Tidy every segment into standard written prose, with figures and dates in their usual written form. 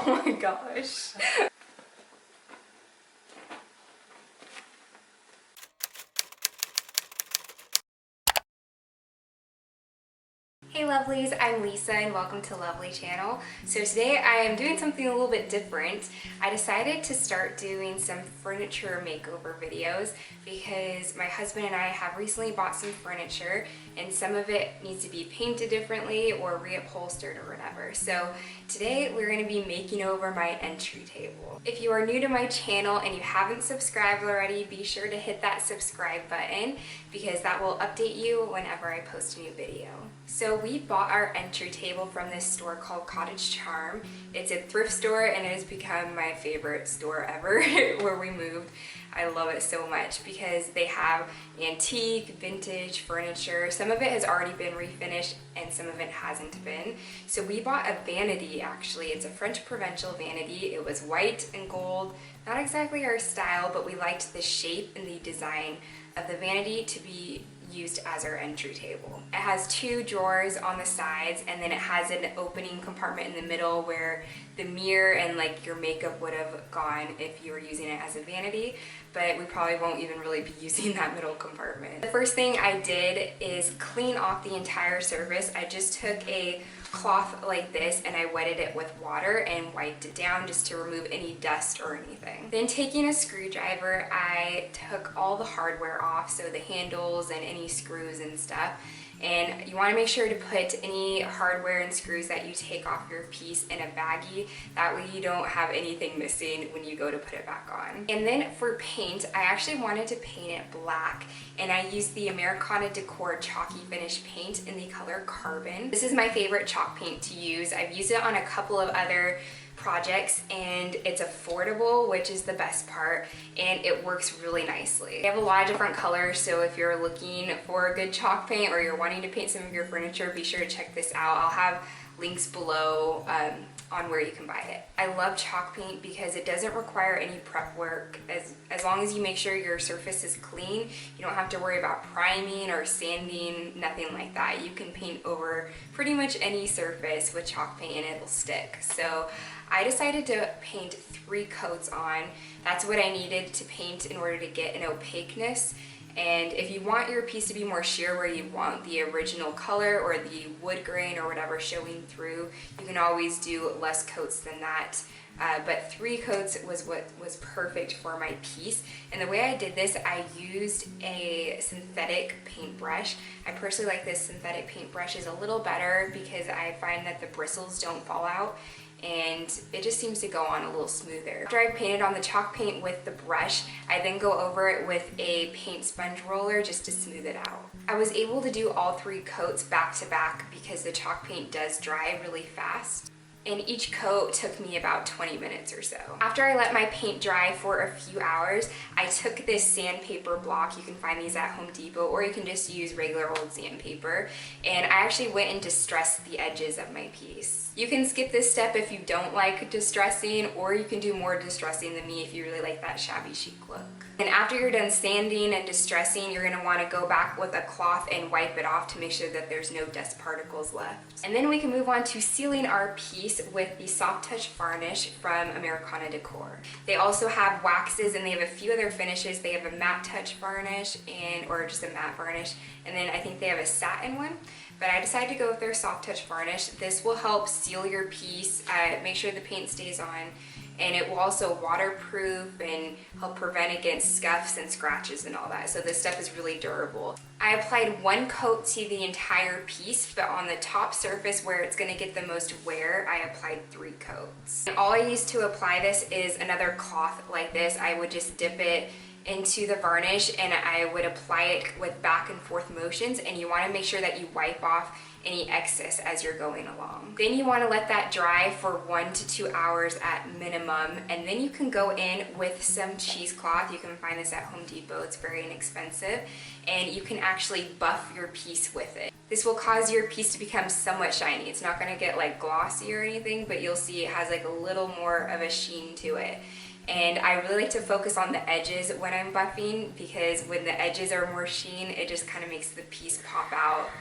Oh my gosh. Hey lovelies, I'm Lisa and welcome to Lovely Channel. So today I am doing something a little bit different. I decided to start doing some furniture makeover videos because my husband and I have recently bought some furniture and some of it needs to be painted differently or reupholstered or whatever. So today we're going to be making over my entry table. If you are new to my channel and you haven't subscribed already, be sure to hit that subscribe button because that will update you whenever I post a new video. So we bought our entry table from this store called Cottage Charm. It's a thrift store and it has become my favorite store ever where we moved. I love it so much because they have antique, vintage furniture. Some of it has already been refinished and some of it hasn't been. So we bought a vanity actually. It's a French Provençal vanity. It was white and gold. Not exactly our style, but we liked the shape and the design of the vanity to be used as our entry table. It has two drawers on the sides and then it has an opening compartment in the middle where the mirror and like your makeup would have gone if you were using it as a vanity, but we probably won't even really be using that middle compartment. The first thing I did is clean off the entire surface. I just took a cloth like this and I wetted it with water and wiped it down just to remove any dust or anything. Then taking a screwdriver, I took all the hardware off, so the handles and any screws and stuff. And you want to make sure to put any hardware and screws that you take off your piece in a baggie. That way you don't have anything missing when you go to put it back on. And then for paint, I actually wanted to paint it black. And I used the Americana Decor Chalky Finish paint in the color Carbon. This is my favorite chalk paint to use. I've used it on a couple of other projects and it's affordable, which is the best part, and it works really nicely. They have a lot of different colors, so if you're looking for a good chalk paint or you're wanting to paint some of your furniture, be sure to check this out. I'll have links below on where you can buy it. I love chalk paint because it doesn't require any prep work. As long as you make sure your surface is clean, you don't have to worry about priming or sanding, nothing like that. You can paint over pretty much any surface with chalk paint and it'll stick. So I decided to paint 3 coats on. That's what I needed to paint in order to get an opaqueness. And if you want your piece to be more sheer, where you want the original color or the wood grain or whatever showing through, you can always do less coats than that. But 3 coats was what was perfect for my piece. And the way I did this, I used a synthetic paintbrush. I personally like this synthetic paintbrush is a little better because I find that the bristles don't fall out and it just seems to go on a little smoother. After I painted on the chalk paint with the brush, I then go over it with a paint sponge roller just to smooth it out. I was able to do all 3 coats back to back because the chalk paint does dry really fast. And each coat took me about 20 minutes or so. After I let my paint dry for a few hours, I took this sandpaper block. You can find these at Home Depot, or you can just use regular old sandpaper. And I actually went and distressed the edges of my piece. You can skip this step if you don't like distressing, or you can do more distressing than me if you really like that shabby chic look. And after you're done sanding and distressing, you're gonna wanna go back with a cloth and wipe it off to make sure that there's no dust particles left. And then we can move on to sealing our piece with the Soft Touch Varnish from Americana Decor. They also have waxes and they have a few other finishes. They have a matte touch varnish or just a matte varnish. And then I think they have a satin one. But I decided to go with their Soft Touch Varnish. This will help seal your piece, make sure the paint stays on, and it will also waterproof and help prevent against scuffs and scratches and all that. So this stuff is really durable. I applied 1 coat to the entire piece, but on the top surface where it's gonna get the most wear, I applied 3 coats. And all I used to apply this is another cloth like this. I would just dip it into the varnish and I would apply it with back and forth motions, and you want to make sure that you wipe off any excess as you're going along. Then you want to let that dry for 1 to 2 hours at minimum, and then you can go in with some cheesecloth. You can find this at Home Depot. It's very inexpensive, and you can actually buff your piece with it. This will cause your piece to become somewhat shiny. It's not going to get like glossy or anything, but you'll see it has like a little more of a sheen to it. And I really like to focus on the edges when I'm buffing, because when the edges are more sheen, it just kind of makes the piece pop out.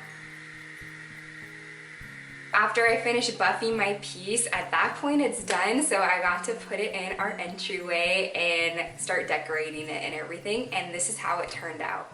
After I finished buffing my piece, at that point it's done, so I got to put it in our entryway and start decorating it and everything, and this is how it turned out.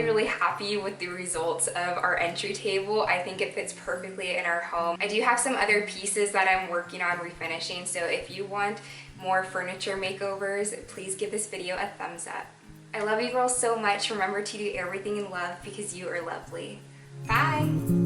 Really happy with the results of our entry table. I think it fits perfectly in our home. I do have some other pieces that I'm working on refinishing, so if you want more furniture makeovers, please give this video a thumbs up. I love you girls so much. Remember to do everything in love because you are lovely. Bye!